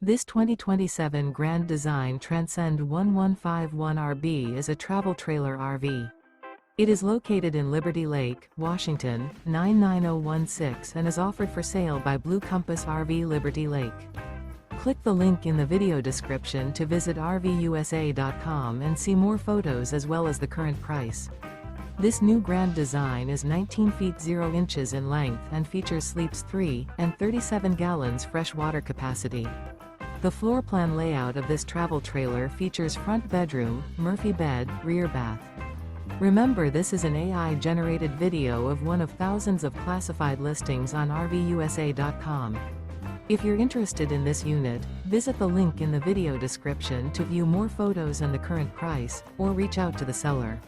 This 2027 Grand Design Transcend One 151RB is a travel trailer RV. It is located in Liberty Lake, Washington, 99016 and is offered for sale by Blue Compass RV Liberty Lake. Click the link in the video description to visit RVUSA.com and see more photos as well as the current price. This new Grand Design is 19 feet 0 inches in length and features sleeps 3 and 37 gallons fresh water capacity. The floor plan layout of this travel trailer features front bedroom, Murphy bed, rear bath. Remember, this is an AI-generated video of one of thousands of classified listings on RVUSA.com. If you're interested in this unit, visit the link in the video description to view more photos and the current price, or reach out to the seller.